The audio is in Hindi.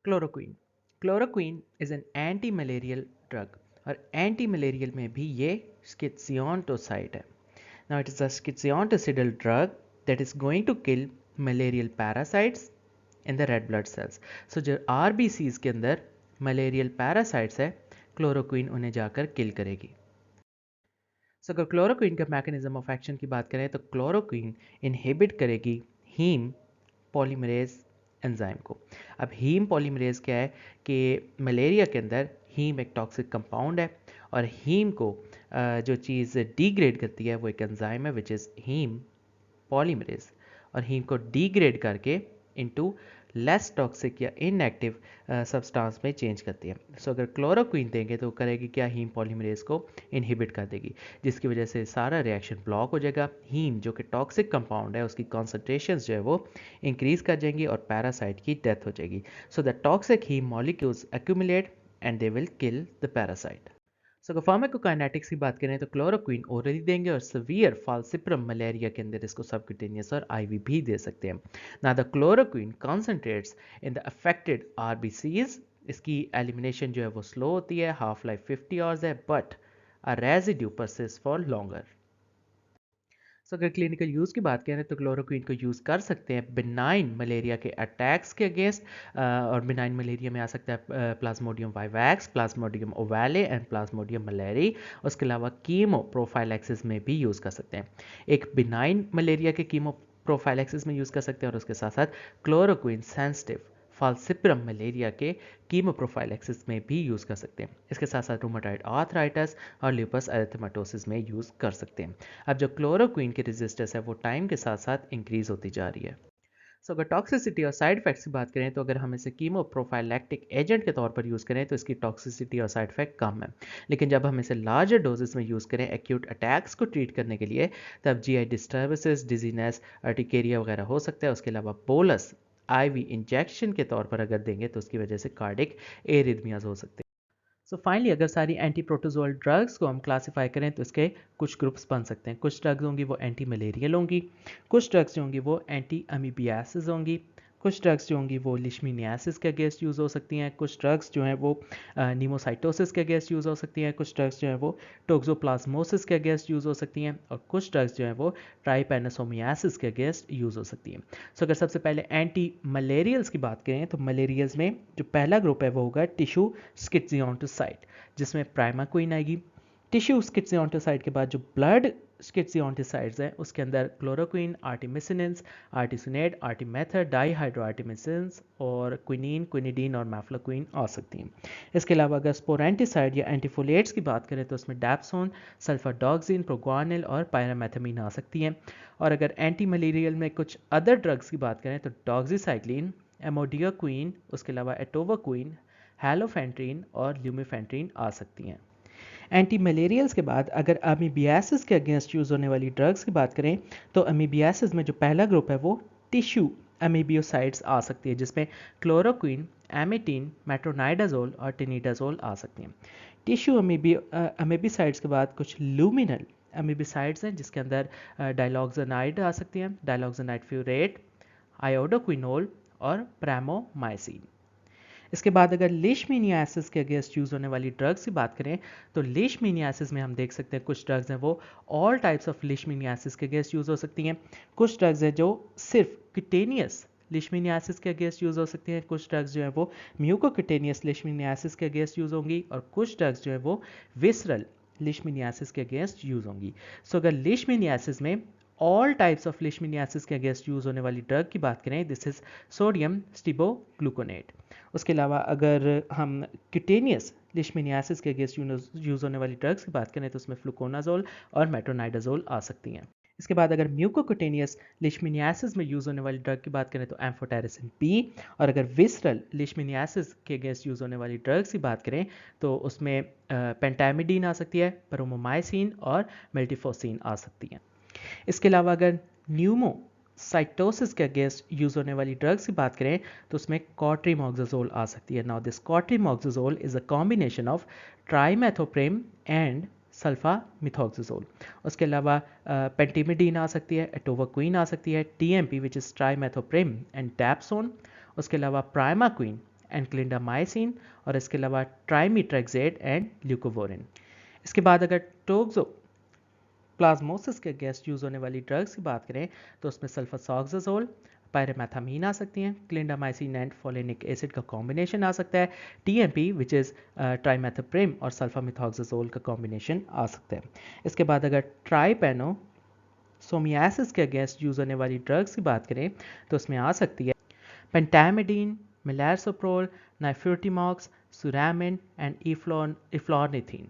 Chloroquine chloroquine is an anti malarial drug और एंटी मलेरियल में भी ये स्किज़ियोंटोसाइड है. Now it is a schizontocidal drug that is going to kill malarial parasites in the red blood cells. So जो आरबीसीज के अंदर मलेरियल पैरासाइट्स है, क्लोरोक्वीन उन्हें जाकर किल करेगी. सो अगर क्लोरोक्वीन का मैकेनिज्म ऑफ एक्शन की बात करें तो क्लोरोक्वीन इनहिबिट करेगी हीम पॉलीमरेज एंजाइम को. अब हीम पॉलीमरेज क्या है कि मलेरिया के अंदर हीम एक टॉक्सिक कंपाउंड है और हीम को जो चीज़ डिग्रेड करती है वो एक एंजाइम है विच इज़ हीम पॉलीमरेज, और हीम को डिग्रेड करके इनटू लेस टॉक्सिक या इनएक्टिव सब्सटेंस में चेंज करती है. सो अगर क्लोरोक्वीन देंगे तो करेगी क्या, हीम पॉलीमरेज को इनहिबिट कर देगी, जिसकी वजह से सारा रिएक्शन ब्लॉक हो जाएगा. हीम जो कि टॉक्सिक कंपाउंड है उसकी कॉन्सेंट्रेशन जो है वो इंक्रीज कर जाएंगी और पैरासाइट की डेथ हो जाएगी. So the toxic heme molecules accumulate and they will kill the parasite. So अगर फार्माकोकाइनेटिक्स की बात करें तो क्लोरोक्वीन ओरली देंगे और सीवियर फाल्सिप्रम मलेरिया के अंदर इसको सबक्यूटेनियस और आईवी भी दे सकते हैं. ना the chloroquine concentrates in the affected RBCs. इसकी एलिमिनेशन जो है वो स्लो होती है, हाफ लाइफ 50 आवर्स है, but a residue persist for longer. So अगर क्लिनिकल यूज़ की बात करें तो क्लोरोक्वीन को यूज़ कर सकते हैं बिनाइन मलेरिया के अटैक्स के अगेंस्ट. और बिनाइन मलेरिया में आ सकता है Plasmodium vivax, Plasmodium ओवाले and Plasmodium malariae. उसके अलावा कीमो प्रोफाइलैक्सिस में भी यूज़ कर सकते हैं. एक बिनाइन मलेरिया के कीमो प्रोफाइलैक्सिस में यूज़ कर सकते हैं और उसके साथ साथ क्लोरोक्वीन सेंसिटिव फाल्सिप्रम मलेरिया के कीमो प्रोफाइलैक्सिस में भी यूज़ कर सकते हैं. इसके साथ साथ रूमेटॉइड आर्थराइटिस और ल्यूपस एरिथेमेटोसिस में यूज़ कर सकते हैं. अब जो क्लोरोक्वीन की रेजिस्टेंस है वो टाइम के साथ साथ इंक्रीज होती जा रही है. सो अगर टॉक्सिसिटी और साइड इफेक्ट्स की बात करें तो अगर हम इसे कीमो प्रोफाइलैक्टिक एजेंट के तौर पर यूज़ करें तो इसकी टॉक्सिसिटी और साइड इफेक्ट कम है. लेकिन जब हम इसे लार्जर डोजेस में यूज़ करें एक्यूट अटैक्स को ट्रीट करने के लिए, तब जीआई डिस्टर्बेंसेस, डिजीनेस, अर्टिकेरिया वगैरह हो सकता है. उसके अलावा बोलस आईवी इंजेक्शन के तौर पर अगर देंगे तो उसकी वजह से कार्डिक एरिथमियाज हो सकते हैं. सो फाइनली अगर सारी एंटी प्रोटोजोल ड्रग्स को हम क्लासीफाई करें तो इसके कुछ ग्रुप्स बन सकते हैं. कुछ ड्रग्स होंगी वो एंटी मलेरियल होंगी, कुछ ड्रग्स जो होंगी वो एंटी अमीबियासिस होंगी, कुछ ड्रग्स जो होंगी वो लिशमीनियासिस के अगेंस्ट यूज़ हो सकती हैं, कुछ ड्रग्स जो हैं वो नीमोसाइटोसिस के अगेंस्ट यूज़ हो सकती हैं, कुछ ड्रग्स जो हैं वो टोक्सोप्लाज्मोसिस के अगेंस्ट यूज़ हो सकती हैं, और कुछ ड्रग्स जो हैं वो ट्राइपेनोसोमियासिस के अगेंस्ट यूज़ हो सकती हैं. सो अगर सबसे पहले एंटी मलेरियल्स की बात करें तो मलेरियल्स में जो पहला ग्रुप है वो होगा टिश्यू स्किज़ियोंटोसाइट, जिसमें प्राइमाक्विन आएगी. टिश्यू स्किज़ियोंटोसाइट के बाद जो ब्लड स्किज़ियोंटोसाइट्स हैं उसके अंदर क्लोरोक्विन, आर्टिमिसिनेंस, आर्टिसुनेट, आर्टिमेथर, डाईहाइड्रोआर्टिमिसिनेंस और क्विनीन, क्विनिडीन और मैफ्लोक्विन आ सकती हैं. इसके अलावा अगर स्पोरेंटिसाइड या एंटीफोलेट्स की बात करें तो उसमें डैप्सोन, सल्फाडॉक्सिन, प्रोग्वानिल और पायरामेथामीन आ सकती हैं. और अगर एंटी मलेरियल में कुछ अदर ड्रग्स की बात करें तो डॉक्सीसाइक्लिन, एमोडियाक्विन, उसके अलावा एटोवाक्विन, हैलोफेंट्रिन और ल्यूमिफेंट्रिन आ सकती हैं. एंटी मलेरियल्स के बाद अगर अमीबियासिस के अगेंस्ट यूज़ होने वाली ड्रग्स की बात करें तो अमीबियासिस में जो पहला ग्रुप है वो टिश्यू अमीबियोसाइड्स आ सकती है, जिसमें क्लोरोक्विन, एमिटीन, मेट्रोनाइडाजोल और टिनिडाजोल आ सकती हैं. टिश्यू अमीबिसाइड्स के बाद कुछ लूमिनल अमीबिसाइड्स हैं जिसके अंदर डाइलॉक्सानाइड आ सकती हैं, डाइलॉक्सानाइड फ्यूरेट, आयोडोक्विनोल और प्रेमोमाइसिन. इसके बाद अगर लीशमीनियासिस के अगेंस्ट यूज़ होने वाली ड्रग्स की बात करें तो लीशमीनियासिस में हम देख सकते हैं कुछ ड्रग्स हैं वो ऑल टाइप्स ऑफ लीशमीनियासिस के अगेंस्ट यूज़ हो सकती हैं. कुछ ड्रग्स हैं जो सिर्फ क्यूटेनियस लीशमीनियासिस के अगेंस्ट यूज़ हो सकती हैं, कुछ ड्रग्स जो है वो म्यूकोक्यूटेनियस लीशमीनियासिस के अगेंस्ट यूज़ होंगी, और कुछ ड्रग्स जो है वो विसरल लीशमीनियासिस के अगेंस्ट यूज़ होंगी. सो अगर लीशमीनियासिस में ऑल टाइप्स ऑफ लीशमीनियासिस के अगेंस्ट यूज़ होने वाली ड्रग की बात करें, दिस इज सोडियम स्टिबोग्लूकोनेट. उसके अलावा अगर हम क्यूटेनियस लिशमीनियासिस के अगेंस्ट यूज़ होने वाली ड्रग्स की बात करें तो उसमें फ्लुकोनाजोल और मेट्रोनाइडाजोल आ सकती हैं. इसके बाद अगर म्यूकोक्यूटेनियस लिशमीनियासिस में यूज़ होने वाली ड्रग की बात करें तो एम्फोटेरिसिन बी, और अगर विसरल लिशमीनियासिस के अगेंस्ट यूज़ होने वाली ड्रग्स की बात करें तो उसमें पेंटामिडीन आ सकती है, ब्रोमोमाइसिन और मेल्टिफोसिन आ सकती हैं. इसके अलावा अगर न्यूमोसाइटोसिस के अगेंस्ट यूज़ होने वाली ड्रग्स की बात करें तो उसमें कॉट्रीमॉक्साजोल आ सकती है. Now this cotrimoxazole is a combination of trimethoprim and sulfamethoxazole. उसके अलावा पेंटिमिडीन आ सकती है, एटोवाक्विन आ सकती है, TMP which is trimethoprim and dapsone. उसके अलावा प्राइमाक्विन, एंड क्लिंडामाइसिन, और इसके अलावा ट्राइमीट्रेक्सेट एंड ल्यूकोवोरिन। इसके बाद अगर टोक्सोप्लाज्मोसिस के अगेंस्ट यूज़ होने वाली ड्रग्स की बात करें तो उसमें सल्फासॉक्साजोल, पायरामेथामीन आ सकती हैं, क्लिंडामाइसिन एंड फोलिनिक एसिड का कॉम्बिनेशन आ सकता है, टीएमपी विच इज़ ट्राइमेथोप्रिम और सल्फामिथॉक्साजोल का कॉम्बिनेशन आ सकता है। इसके बाद अगर ट्राइपेनो सोमियासिस के अगेंस्ट यूज़ होने वाली ड्रग्स की बात करें तो उसमें आ सकती है पेंटामिडीन, मिलारसोप्रोल, नाइफ्यूटिमॉक्स, सुरामिन एंड इफ्लॉर्निथिन।